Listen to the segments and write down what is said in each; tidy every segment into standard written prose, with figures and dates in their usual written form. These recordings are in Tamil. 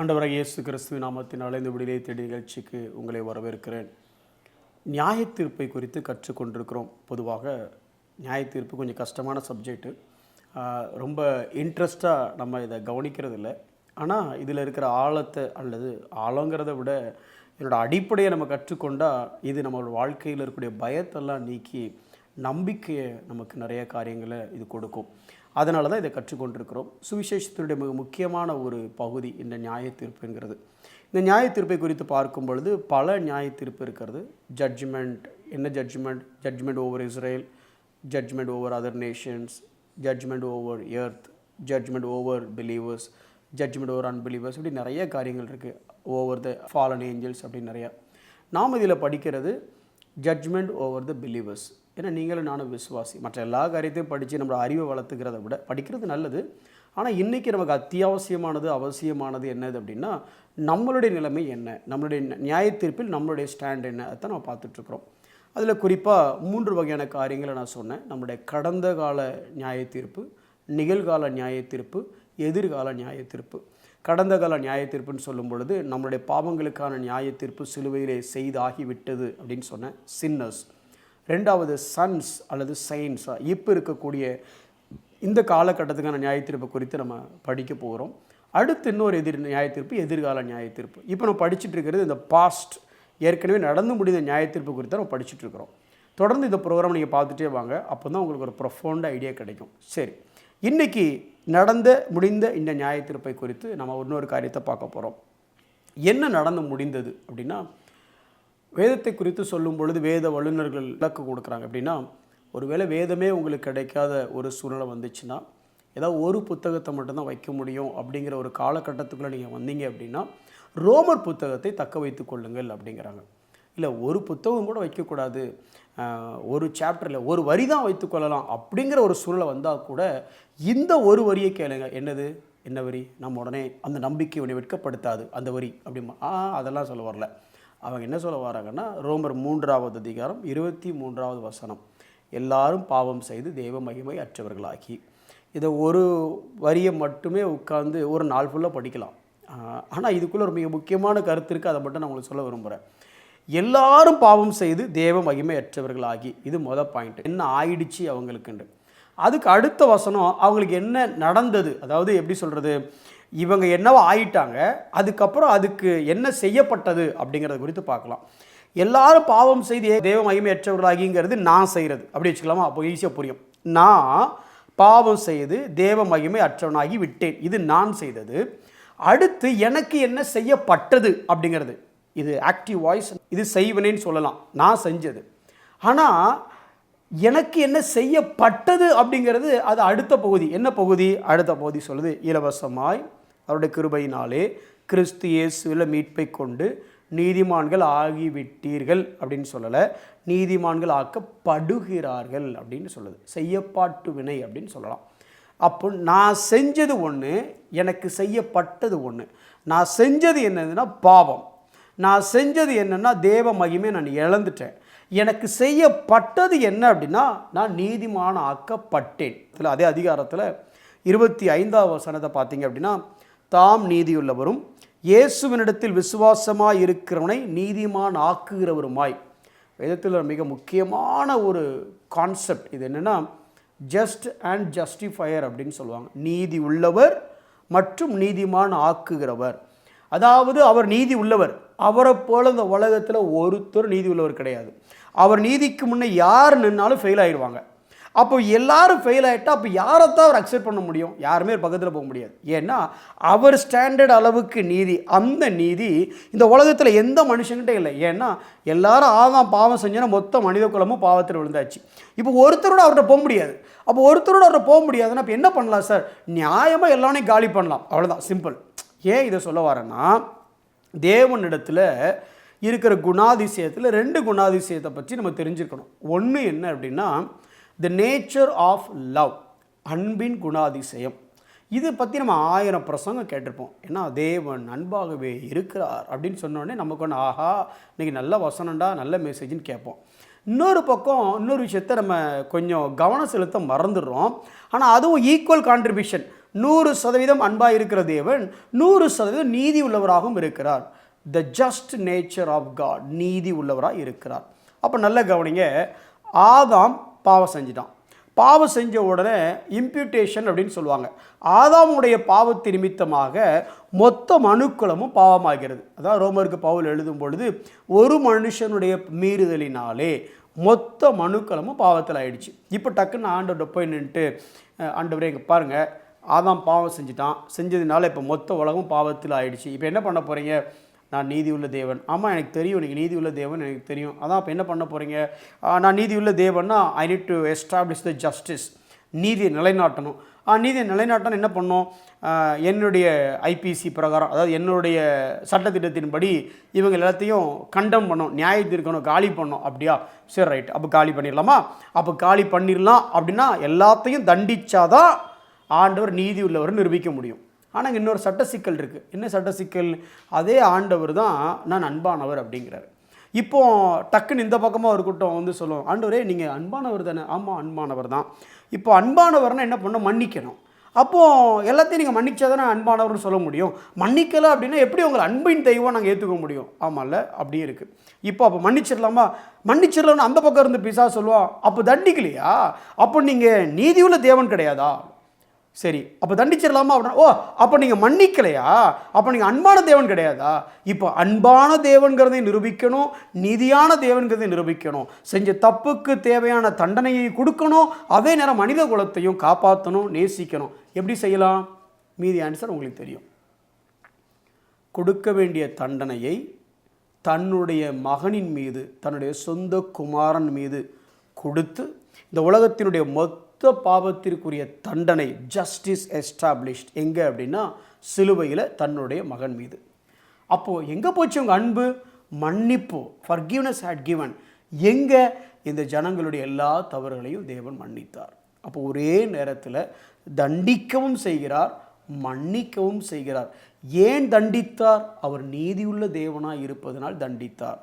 ஆண்டவராகிய இயேசு கிறிஸ்துவின் நாமத்தினாலே இந்த விடுதலை தேடி நிகழ்ச்சிக்கு உங்களை வரவேற்கிறேன். நியாயத்தீர்ப்பை குறித்து கற்றுக்கொண்டிருக்கிறோம். பொதுவாக நியாயத்தீர்ப்பு கொஞ்சம் கஷ்டமான சப்ஜெக்ட்டு. ரொம்ப இன்ட்ரெஸ்டாக நம்ம இதை கவனிக்கிறது இல்லை. ஆனால் இதில் இருக்கிற ஆழத்தை அல்லது ஆழங்கிறத விட இதனோட அடிப்படையை நம்ம கற்றுக்கொண்டால் இது நம்மளோட வாழ்க்கையில் இருக்கக்கூடிய பயத்தெல்லாம் நீக்கி நம்பிக்கையை நமக்கு நிறைய காரியங்களை இது கொடுக்கும். அதனால தான் இதை கற்றுக்கொண்டிருக்கிறோம். சுவிசேஷத்தினுடைய மிக முக்கியமான ஒரு பகுதி இந்த நியாயத்தீர்ப்புங்கிறது. இந்த நியாயத்தீர்ப்பை குறித்து பார்க்கும் பொழுது பல நியாயத்தீர்ப்பு இருக்கிறது. ஜட்ஜ்மெண்ட், என்ன judgment over Israel, judgment over other nations, judgment over earth, judgment over believers, judgment over unbelievers, இப்படி நிறைய காரியங்கள் இருக்குது. ஓவர் த ஃபாலன் ஏஞ்சல்ஸ் அப்படின்னு நிறையா. நாம் இதில் படிக்கிறது ஜட்ஜ்மெண்ட் ஓவர் த பிலீவர்ஸ். ஏன்னா நீங்களும் நானும் விசுவாசி. மற்ற எல்லா காரியத்தையும் படித்து நம்மளோட அறிவை வளர்த்துக்கிறத விட படிக்கிறது நல்லது. ஆனால் இன்றைக்கி நமக்கு அத்தியாவசியமானது, அவசியமானது என்னது அப்படின்னா நம்மளுடைய நிலைமை என்ன, நம்மளுடைய நியாயத்தீர்ப்பில் நம்மளுடைய ஸ்டாண்ட் என்ன, அதான் நம்ம பார்த்துட்ருக்குறோம். அதில் குறிப்பாக 3 வகையான காரியங்களை நான் சொன்னேன். நம்முடைய கடந்த கால நியாயத்தீர்ப்பு, நிகழ்கால நியாயத்தீர்ப்பு, எதிர்கால நியாயத்தீர்ப்பு. கடந்த கால நியாயத்தீர்ப்புன்னு சொல்லும் பொழுது நம்மளுடைய பாவங்களுக்கான நியாயத்தீர்ப்பு சிலுவையிலே செய்தாகிவிட்டது அப்படின்னு சொன்னேன், சின்னர்ஸ். 2வது சன்ஸ் அல்லது சைன்ஸாக இப்போ இருக்கக்கூடிய இந்த காலகட்டத்துக்கான நியாயத்தீர்ப்பு குறித்து நம்ம படிக்க போகிறோம். அடுத்து இன்னொரு நியாயத்தீர்ப்பு, எதிர்கால நியாயத்தீர்ப்பு. இப்போ நம்ம படிச்சுட்டு இருக்கிறது இந்த பாஸ்ட், ஏற்கனவே நடந்து முடிந்த நியாயத்தீர்ப்பு குறித்து நம்ம படிச்சுட்டு இருக்கிறோம். தொடர்ந்து இந்த ப்ரோக்ராம் நீங்கள் பார்த்துட்டே வாங்க, அப்போ தான் உங்களுக்கு ஒரு ப்ரொஃபவுண்ட் ஐடியா கிடைக்கும். சரி, இன்றைக்கி முடிந்த இந்த நியாயத்தீர்ப்பை குறித்து நம்ம இன்னொரு காரியத்தை பார்க்க போகிறோம். என்ன நடந்து முடிந்தது அப்படின்னா, வேதத்தை குறித்து சொல்லும் பொழுது வேத வல்லுநர்கள் விளக்கு கொடுக்குறாங்க. அப்படின்னா ஒருவேளை வேதமே உங்களுக்கு கிடைக்காத ஒரு சூழ்நிலை வந்துச்சுன்னா ஏதாவது ஒரு புத்தகத்தை மட்டும்தான் வைக்க முடியும் அப்படிங்கிற ஒரு காலகட்டத்துக்குள்ளே நீங்கள் வந்தீங்க அப்படின்னா ரோமர் புத்தகத்தை தக்க வைத்து கொள்ளுங்கள் அப்படிங்கிறாங்க. இல்லை ஒரு புத்தகம் கூட வைக்கக்கூடாது, ஒரு சாப்டரில் ஒரு வரி தான் வைத்துக்கொள்ளலாம் அப்படிங்கிற ஒரு சூழ்நிலை வந்தால் கூட இந்த ஒரு வரியை கேளுங்க. என்ன வரி? நம்ம உடனே அந்த நம்பிக்கை உன்னை வெட்கப்படுத்தாது அந்த வரி அப்படிமா அதெல்லாம் சொல்ல வரல. அவங்க என்ன சொல்ல வராங்கன்னா, ரோமர் 3வது அதிகாரம் 23வது வசனம், எல்லாரும் பாவம் செய்து தேவ மகிமை அற்றவர்களாகி. இதை ஒரு வரியை மட்டுமே உட்கார்ந்து ஒரு நாள் ஃபுல்லாக படிக்கலாம். ஆனால் இதுக்குள்ளே ஒரு மிக முக்கியமான கருத்து இருக்குது, அதை மட்டும் நான் உங்களுக்கு சொல்ல விரும்புகிறேன். எல்லாரும் பாவம் செய்து தேவ மகிமை அற்றவர்களாகி, இது பாயிண்ட். என்ன ஆயிடுச்சு அவங்களுக்குண்டு. அதுக்கு அடுத்த வசனம் அவங்களுக்கு என்ன நடந்தது, அதாவது எப்படி சொல்கிறது, இவங்க என்னவோ ஆயிட்டாங்க, அதுக்கப்புறம் அதுக்கு என்ன செய்யப்பட்டது அப்படிங்கிறத குறித்து பார்க்கலாம். எல்லாரும் பாவம் செய்து தேவ மகிமையற்றவர்களாகிங்கிறது நான் செய்கிறது அப்படி வச்சுக்கலாமா? அப்போ ஈஸியாக புரியும். நான் பாவம் செய்து தேவ மகிமை அற்றவனாகி விட்டேன், இது நான் செய்தது. அடுத்து எனக்கு என்ன செய்யப்பட்டது அப்படிங்கிறது, இது ஆக்டிவ் வாய்ஸ், இது செய்வனேன்னு சொல்லலாம், நான் செஞ்சது. ஆனால் எனக்கு என்ன செய்யப்பட்டது அப்படிங்கிறது அது அடுத்த பகுதி. என்ன பகுதி? அடுத்த பகுதி சொல்லுது, இலவசமாய் அவருடைய கிருபையினாலே கிறிஸ்து இயேசுவில் மீட்பை கொண்டு நீதிமான்கள் ஆகிவிட்டீர்கள் அப்படின்னு சொல்லலை, நீதிமான்கள் ஆக்கப்படுகிறார்கள் அப்படின்னு சொல்லுது. செய்யப்பாட்டு வினை அப்படின்னு சொல்லலாம். அப்போ நான் செஞ்சது ஒன்று, எனக்கு செய்யப்பட்டது ஒன்று. நான் செஞ்சது என்னதுன்னா பாவம், நான் செஞ்சது என்னென்னா தேவ மகிமை நான் இழந்துட்டேன். எனக்கு செய்யப்பட்டது என்ன அப்படின்னா நான் நீதிமான ஆக்கப்பட்டேன். அதே அதிகாரத்தில் 25வது வசனத்தை பார்த்தீங்க அப்படின்னா, தாம் நீதியுள்ளவரும் இயேசுவினிடத்தில் விசுவாசமாய் இருக்கிறவனை நீதிமான் ஆக்குகிறவருமாய். வேதத்தில் மிக முக்கியமான ஒரு கான்செப்ட் இது. என்னென்னா ஜஸ்ட் அண்ட் ஜஸ்டிஃபயர் அப்படின்னு சொல்லுவாங்க. நீதி உள்ளவர் மற்றும் நீதிமான் ஆக்குகிறவர். அதாவது அவர் நீதி உள்ளவர், அவரை போல இந்த உலகத்தில் ஒருத்தர் நீதி உள்ளவர் கிடையாது. அவர் நீதிக்கு முன்னே யார் நின்னாலும் ஃபெயில் ஆகிடுவாங்க. அப்போ எல்லாரும் ஃபெயில் ஆகிட்டா அப்போ யாரைத்தான் அவர் அக்செப்ட் பண்ண முடியும்? யாருமே பக்கத்தில் போக முடியாது. ஏன்னா அவர் ஸ்டாண்டர்ட் அளவுக்கு நீதி, அந்த நீதி இந்த உலகத்தில் எந்த மனுஷங்கிட்ட இல்லை. ஏன்னா எல்லாரும் ஆதாம் பாவம் செஞ்சோன்னா மொத்த மனித குலமும் பாவத்தில் விழுந்தாச்சு. இப்போ ஒருத்தரோட அவர்கிட்ட போக முடியாது. அப்போ ஒருத்தரோட அவர்கிட்ட போக முடியாதுன்னா இப்போ என்ன பண்ணலாம் சார்? நியாயமாக எல்லாரையும் காலி பண்ணலாம், அவ்வளோதான், சிம்பிள். ஏன் இதை சொல்ல வரேன்னா, தேவனிடத்தில் இருக்கிற குணாதிசயத்தில் 2 குணாதிசயத்தை பற்றி நம்ம தெரிஞ்சுக்கணும். ஒன்று என்ன அப்படின்னா, த நேச்சர் ஆஃப் லவ், அன்பின் குணாதிசயம். இதை பற்றி நம்ம 1000 பிரசங்கம் கேட்டிருப்போம். ஏன்னா தேவன் அன்பாகவே இருக்கிறார் அப்படின்னு சொன்னோடனே நமக்கு ஒன்று, ஆஹா இன்றைக்கி நல்ல வசனண்டா, நல்ல மெசேஜ்னு கேட்போம். இன்னொரு பக்கம் இன்னொரு விஷயத்தை நம்ம கொஞ்சம் கவனம் செலுத்த மறந்துடுறோம். ஆனால் அதுவும் ஈக்குவல் கான்ட்ரிபியூஷன். 100% அன்பாக இருக்கிற தேவன் 100% நீதி உள்ளவராகவும் இருக்கிறார். The just nature of God, நீதி உள்ளவராக இருக்கிறார். அப்போ நல்ல கவனிங்க, ஆதாம் பாவம் செஞ்சிட்டான். பாவம் செஞ்ச உடனே இம்ப்யூட்டேஷன் அப்படின்னு சொல்லுவாங்க. ஆதாமுடைய பாவத்தின் நிமித்தமாக மொத்த மனுக்குலமும் பாவமாகிறது. அதான் ரோமருக்கு பவுல் எழுதும் பொழுது ஒரு மனுஷனுடைய மீறுதலினாலே மொத்த மனுக்களமும் பாவத்தில் ஆயிடுச்சு. இப்போ டக்குன்னு ஆண்டவர்கிட்ட போய் நின்றுட்டு, ஆண்டவரே இங்கே பாருங்கள், ஆதாம் பாவம் செஞ்சுட்டான், செஞ்சதுனால இப்போ மொத்த உலகம் பாவத்தில் ஆயிடுச்சு. இப்போ என்ன பண்ண போகிறீங்க? நான் நீதி உள்ள தேவன். ஆமாம், எனக்கு தெரியும் நீங்கள் நீதி உள்ள தேவன், எனக்கு தெரியும். அதான் இப்போ என்ன பண்ண போகிறீங்க? நான் நீதி உள்ள தேவன்னா I need to establish the justice, நீதியை நிலைநாட்டணும். நீதியை நிலைநாட்டணும் என்ன பண்ணணும்? என்னுடைய ஐபிசி பிரகாரம், அதாவது என்னுடைய சட்டத்திட்டத்தின்படி இவங்க எல்லாத்தையும் கண்டம் பண்ணணும், நியாயத்திற்கணும், காலி பண்ணணும். அப்படியா? சரி, ரைட், அப்போ காலி பண்ணிடலாமா? அப்போ காலி பண்ணிடலாம் அப்படின்னா எல்லாத்தையும் தண்டிச்சாதான் ஆண்டவர் நீதி உள்ளவர் நிரூபிக்க முடியும். ஆனால் இன்னொரு சட்ட சிக்கல் இருக்குது. என்ன சட்ட சிக்கல்? அதே ஆண்டவர் தான் நான் அன்பானவர் அப்படிங்கிறார். இப்போ டக்குன்னு இந்த பக்கமாக ஒரு கூட்டம் வந்து சொல்லுவோம், ஆண்டவரே நீங்கள் அன்பானவர் தானே? ஆமாம், அன்பானவர் தான். இப்போ அன்பானவர்னால் என்ன பண்ணணும்? மன்னிக்கணும். அப்போது எல்லாத்தையும் நீங்கள் மன்னிச்சா தானே அன்பானவர்னு சொல்ல முடியும். மன்னிக்கலை அப்படின்னா எப்படி உங்களை அன்பின் தெய்வம் நாங்கள் ஏற்றுக்க முடியும்? ஆமாம்ல, அப்படியே இருக்குது. அப்போ மன்னிச்சிடலாமா? மன்னிச்சிடலாம்னு அந்த பக்கம் இருந்து பிசா சொல்லுவோம். அப்போ தண்டிக்கலையா? அப்போ நீங்கள் நீதியுள்ள தேவன் கிடையாதா? சரி, அப்போ தண்டிச்சிடலாமா அப்படின்னா, ஓ அப்போ நீங்கள் மன்னிக்கலையா? அப்போ நீங்கள் அன்பான தேவன் கிடையாதா? இப்போ அன்பான தேவன்கிறதை நிரூபிக்கணும், நீதியான தேவன்கிறதை நிரூபிக்கணும், செஞ்ச தப்புக்கு தேவையான தண்டனையை கொடுக்கணும், அதே நேரம் மனித குலத்தையும் காப்பாற்றணும், நேசிக்கணும். எப்படி செய்யலாம்? மீதி ஆன்சர் உங்களுக்கு தெரியும். கொடுக்க வேண்டிய தண்டனையை தன்னுடைய மகனின் மீது, தன்னுடைய சொந்த குமாரன் மீது கொடுத்து இந்த உலகத்தினுடைய மொத்த பாவத்திற்குரிய தண்டனை ஜஸ்டிஸ் எஸ்டாப்ளிஷ்ட் எங்கே அப்படின்னா சிலுவையில் தன்னுடைய மகன் மீது. அப்போது எங்கே போச்சு உங்கள் அன்பு? மன்னிப்பு, ஃபர்கிவ்னஸ் ஹேட் கிவன். எங்கே? இந்த ஜனங்களுடைய எல்லா தவறுகளையும் தேவன் மன்னித்தார். அப்போ ஒரே நேரத்தில் தண்டிக்கவும் செய்கிறார், மன்னிக்கவும் செய்கிறார். ஏன் தண்டித்தார்? அவர் நீதியுள்ள தேவனாய் இருப்பதனால் தண்டித்தார்.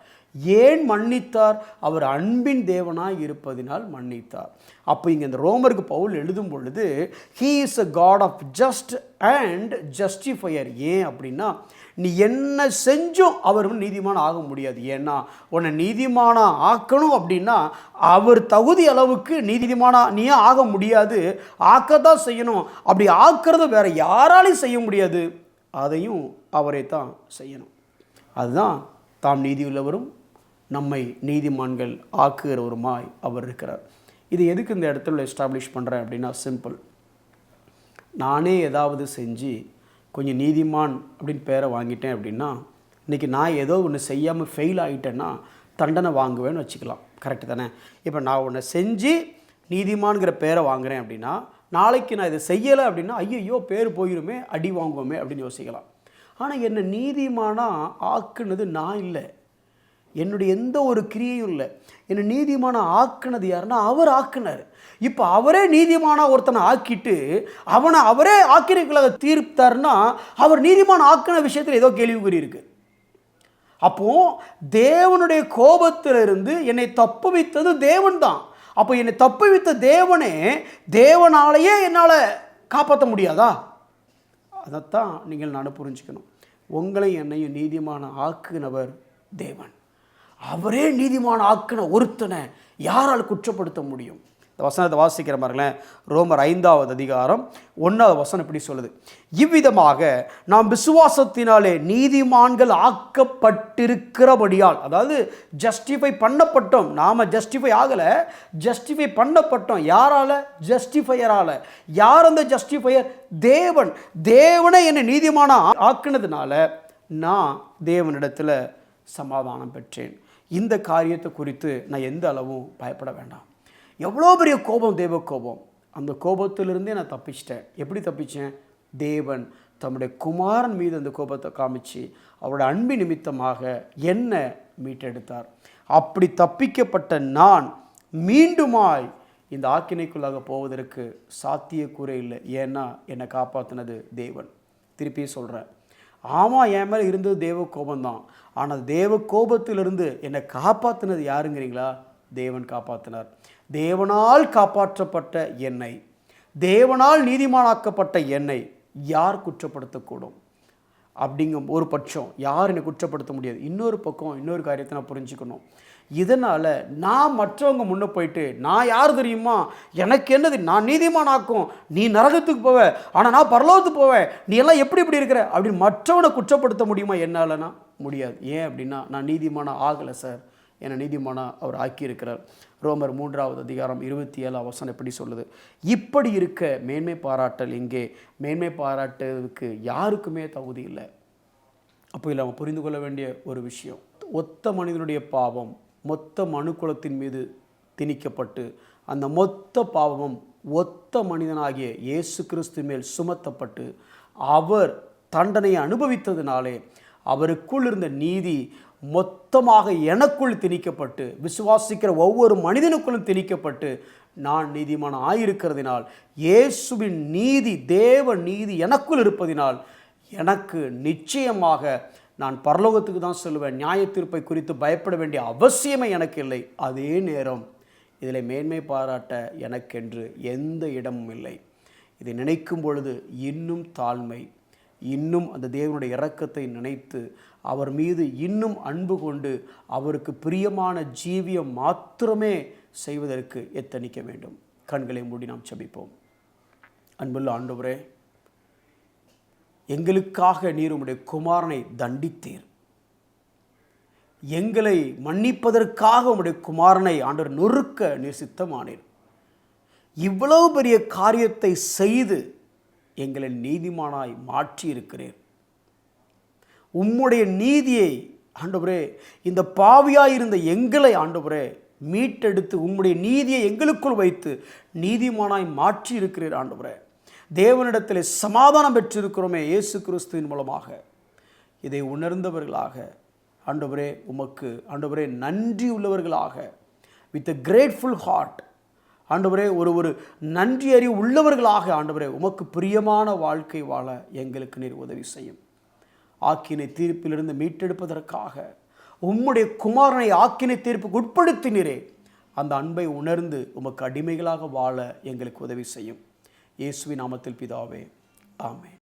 ஏன் மன்னித்தார்? அவர் அன்பின் தேவனாய் இருப்பதினால் மன்னித்தார். அப்போ இங்கே இந்த ரோமருக்கு பவுல் எழுதும் பொழுது he is a god of just and justifier. ஏன் அப்படின்னா நீ என்ன செஞ்சும் அவர் நீதிமான ஆக முடியாது. ஏன்னா உன்னை நீதிமான ஆக்கணும் அப்படின்னா அவர் தகுதி அளவுக்கு நீதிமான நீயே ஆக முடியாது, ஆக்கத்தான் செய்யணும். அப்படி ஆக்கிறது வேற யாராலையும் செய்ய முடியாது, அதையும் அவரே தான் செய்யணும். அதுதான் தாம் நீதியுள்ளவரும் நம்மை நீதிமான்கள் ஆக்குகிறவருமாய் அவர் இருக்கிறார். இது எதுக்கு இந்த இடத்துல எஸ்டாப்ளிஷ் பண்ணுறேன் அப்படின்னா சிம்பிள். நானே ஏதாவது செஞ்சு கொஞ்சம் நீதிமான் அப்படின்னு பேரை வாங்கிட்டேன் அப்படின்னா இன்றைக்கி நான் ஏதோ ஒன்று செய்யாமல் ஃபெயில் ஆகிட்டேன்னா தண்டனை வாங்குவேன்னு வச்சுக்கலாம். கரெக்டு தானே? இப்போ நான் ஒன்று செஞ்சு நீதிமான்கிற பேரை வாங்குகிறேன் அப்படின்னா நாளைக்கு நான் இதை செய்யலை அப்படின்னா ஐயோ பேர் போயிருமே, அடி வாங்குவோமே அப்படின்னு யோசிக்கலாம். ஆனால் என்னை நீதிமானாக ஆக்குனது நான் இல்லை, என்னுடைய எந்த ஒரு கிரியையும் இல்லை. என்னை நீதிமான ஆக்குனது யாருன்னா அவர் ஆக்குனார். இப்போ அவரே நீதிமான ஒருத்தனை ஆக்கிட்டு அவரே ஆக்கினைக்குள்ளாக தீர்த்தார்னா அவர் நீதிமான ஆக்கின விஷயத்தில் ஏதோ கேள்விக்குறி இருக்குது. அப்போது தேவனுடைய கோபத்திலிருந்து என்னை தப்புவித்தது தேவன் தான். அப்போ என்னை தப்புவித்த தேவனே தேவனாலேயே என்னால் காப்பாற்ற முடியாதா? அதைத்தான் நீங்கள் நான் புரிஞ்சுக்கணும். உங்களை என்னையும் நீதிமான ஆக்குனவர் தேவன். அவரே நீதிமான ஆக்கின ஒருத்தனை யாரால் குற்றப்படுத்த முடியும்? இந்த வசனத்தை வாசிக்கிற மாதிரிங்களேன். ரோமர் 5வது அதிகாரம் 1வது வசனம் இப்படி சொல்லுது, இவ்விதமாக நாம் விசுவாசத்தினாலே நீதிமான்கள் ஆக்கப்பட்டிருக்கிறபடியால், அதாவது ஜஸ்டிஃபை பண்ணப்பட்டோம். நாம் ஜஸ்டிஃபை ஆகலை, ஜஸ்டிஃபை பண்ணப்பட்டோம். யாரால? ஜஸ்டிஃபையரால். யார் அந்த ஜஸ்டிஃபையர்? தேவன். தேவனை என்னை நீதிமான ஆக்குனதுனால நான் தேவனிடத்தில் சமாதானம் பெற்றேன். இந்த காரியத்தை குறித்து நான் எந்த அளவும் பயப்பட வேண்டாம். எவ்வளோ பெரிய கோபம், தேவ கோபம், அந்த கோபத்திலிருந்தே நான் தப்பிச்சிட்டேன். எப்படி தப்பிச்சேன்? தேவன் தம்முடைய குமாரன் மீது அந்த கோபத்தை காமிச்சு அவருடைய அன்பு நிமித்தமாக என்ன மீட்டெடுத்தார். அப்படி தப்பிக்கப்பட்ட நான் மீண்டுமாய் இந்த ஆக்கினைக்குள்ளாக போவதற்கு சாத்தியக்கூறே இல்லை. ஏன்னா என்னை காப்பாற்றினது தேவன். திருப்பி சொல்கிறேன், ஆமாம் என் மேலே இருந்தது தேவ கோபம்தான். ஆனால் தேவ கோபத்திலிருந்து என்னை காப்பாற்றினது யாருங்கிறீங்களா? தேவன் காப்பாற்றினார். தேவனால் காப்பாற்றப்பட்ட என்னை தேவனால் நீதிமானாக்கப்பட்ட என்னை யார் குற்றப்படுத்தக்கூடும்? அப்படிங்கும் ஒரு பட்சம் யார் என்னை குற்றப்படுத்த முடியாது. இன்னொரு பக்கம் இன்னொரு காரியத்தை நான் புரிஞ்சுக்கணும். இதனால் நான் மற்றவங்க முன்னே போயிட்டு நான் யார் தெரியுமா, எனக்கு என்னது, நான் நீதிமானாக்கும், நீ நரகத்துக்கு போவ, ஆனால் நான் பரலோகத்துக்கு போவேன், நீ எல்லாம் எப்படி இப்படி இருக்கிற அப்படின்னு மற்றவனை குற்றப்படுத்த முடியுமா? என்னாலனா முடியாது. ஏன் அப்படின்னா நான் நீதிமானா ஆகலை சார், என்னை நீதிமானா அவர் ஆக்கியிருக்கிறார். ரோமர் 3:27 எப்படி சொல்லுது? இப்படி இருக்க மேன்மை பாராட்டல் எங்கே? மேன்மை பாராட்டுவதற்கு யாருக்குமே தகுதி இல்லை. அப்போ இல்லை நம்ம புரிந்து கொள்ள வேண்டிய ஒரு விஷயம், ஒத்த மனிதனுடைய பாவம் மொத்த மனுக்குலத்தின் மீது திணிக்கப்பட்டு அந்த மொத்த பாவமும் ஒத்த மனிதனாகிய இயேசு கிறிஸ்து மேல் சுமத்தப்பட்டு அவர் தண்டனையை அனுபவித்ததினாலே அவருக்குள் இருந்த நீதி மொத்தமாக எனக்குள் திணிக்கப்பட்டு விசுவாசிக்கிற ஒவ்வொரு மனிதனுக்குள்ளும் திணிக்கப்பட்டு நான் நீதிமான் ஆயிருக்கிறதினால், இயேசுவின் நீதி, தேவ நீதி எனக்குள் இருப்பதினால் எனக்கு நிச்சயமாக நான் பரலோகத்துக்கு தான் சொல்லுவேன். நியாய தீர்ப்பை குறித்து பயப்பட வேண்டிய அவசியமே எனக்கு இல்லை. அதே நேரம் இதில் மேன்மை பாராட்ட எனக்கென்று எந்த இடமும் இல்லை. இதை நினைக்கும் பொழுது இன்னும் தாழ்மை, இன்னும் அந்த தேவனுடைய இரக்கத்தை நினைத்து அவர் மீது இன்னும் அன்பு கொண்டு அவருக்கு பிரியமான ஜீவியம் மாத்திரமே செய்வதற்கு எத்தனிக்க வேண்டும். கண்களை மூடி நாம் ஜெபிப்போம். அன்புள்ள ஆண்டவரே, எங்களுக்காக நீர் உம்முடைய குமாரனை தண்டித்தீர். எங்களை மன்னிப்பதற்காக உம்முடைய குமாரனை ஆண்டவர் நொறுக்க நீர் சித்தமானீர். இவ்வளவு பெரிய காரியத்தை செய்து எங்களை நீதிமானாய் மாற்றி இருக்கிறீர். உம்முடைய நீதியை ஆண்டவரே, இந்த பாவியாயிருந்த எங்களை ஆண்டவரே மீட்டெடுத்து உம்முடைய நீதியை எங்களுக்குள் வைத்து நீதிமானாய் மாற்றி இருக்கிறீர். ஆண்டவரே, தேவனிடத்தில் சமாதானம் பெற்றிருக்கிறோமே இயேசு கிறிஸ்துவின் மூலமாக. இதை உணர்ந்தவர்களாக ஆண்டவரே உமக்கு ஆண்டவரே நன்றி உள்ளவர்களாக, வித் a grateful heart ஆண்டவரே ஒரு நன்றி அறிவு உள்ளவர்களாக ஆண்டவரே உமக்கு பிரியமான வாழ்க்கை வாழ எங்களுக்கு நீர் உதவி செய்யும். ஆக்கினை தீர்ப்பிலிருந்து மீட்டெடுப்பதற்காக உம்முடைய குமாரனை ஆக்கினை தீர்ப்புக்கு உட்படுத்தினரே, அந்த அன்பை உணர்ந்து உமக்கு அடிமைகளாக வாழ எங்களுக்கு உதவி செய்யும். இயேசுவின் நாமத்தில் பிதாவே, ஆமென்.